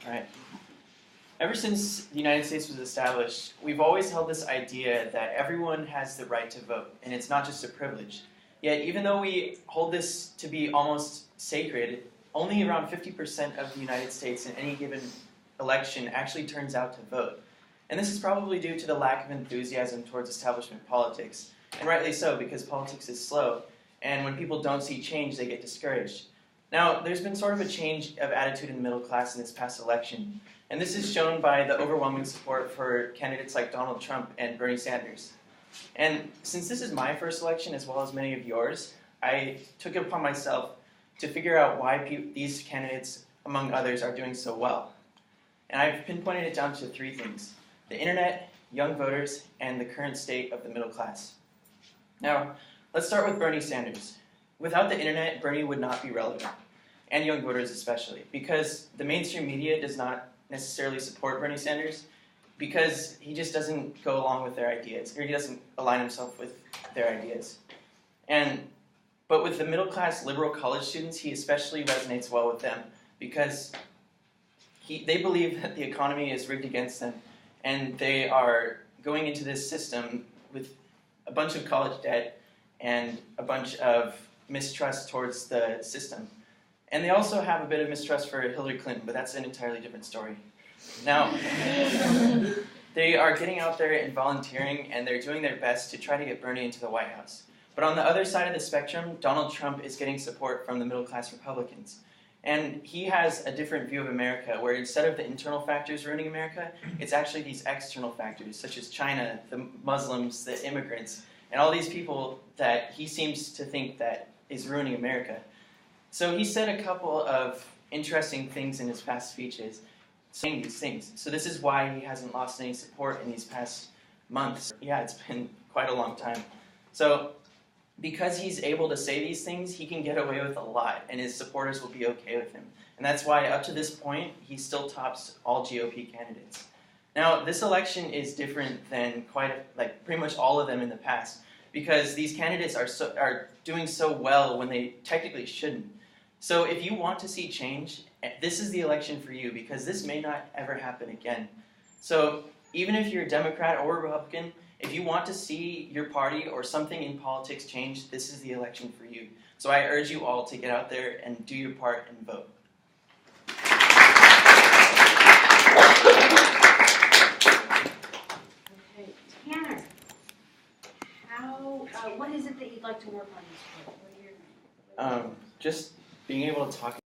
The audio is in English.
Right. Ever since the United States was established, we've always held this idea that everyone has the right to vote, and it's not just a privilege. Yet, even though we hold this to be almost sacred, only around 50% of the United States in any given election actually turns out to vote. And this is probably due to the lack of enthusiasm towards establishment politics. And rightly so, because politics is slow, and when people don't see change, they get discouraged. Now, there's been sort of a change of attitude in the middle class in this past election, and this is shown by the overwhelming support for candidates like Donald Trump and Bernie Sanders. And since this is my first election, as well as many of yours, I took it upon myself to figure out why these candidates, among others, are doing so well. And I've pinpointed it down to three things: the internet, young voters, and the current state of the middle class. Now, let's start with Bernie Sanders. Without the internet, Bernie would not be relevant, and young voters especially, because the mainstream media does not necessarily support Bernie Sanders, because he just doesn't go along with their ideas, or he doesn't align himself with their ideas. But with the middle-class liberal college students, he especially resonates well with them, because they believe that the economy is rigged against them, and they are going into this system with a bunch of college debt and a bunch of mistrust towards the system. And they also have a bit of mistrust for Hillary Clinton, but that's an entirely different story. Now, they are getting out there and volunteering, and they're doing their best to try to get Bernie into the White House. But on the other side of the spectrum, Donald Trump is getting support from the middle-class Republicans. And he has a different view of America, where instead of the internal factors ruining America, it's actually these external factors, such as China, the Muslims, the immigrants, and all these people that he seems to think that is ruining America. So he said a couple of interesting things in his past speeches, saying these things. So this is why he hasn't lost any support in these past months. Yeah, it's been quite a long time. So because he's able to say these things, he can get away with a lot, and his supporters will be okay with him. And that's why, up to this point, he still tops all GOP candidates. Now, this election is different than pretty much all of them in the past, because these candidates are doing so well when they technically shouldn't. So if you want to see change, this is the election for you, because this may not ever happen again. So even if you're a Democrat or a Republican, if you want to see your party or something in politics change, this is the election for you. So I urge you all to get out there and do your part and vote. Okay, Tanner, what is it that you'd like to work on this year? What are your Just being able to talk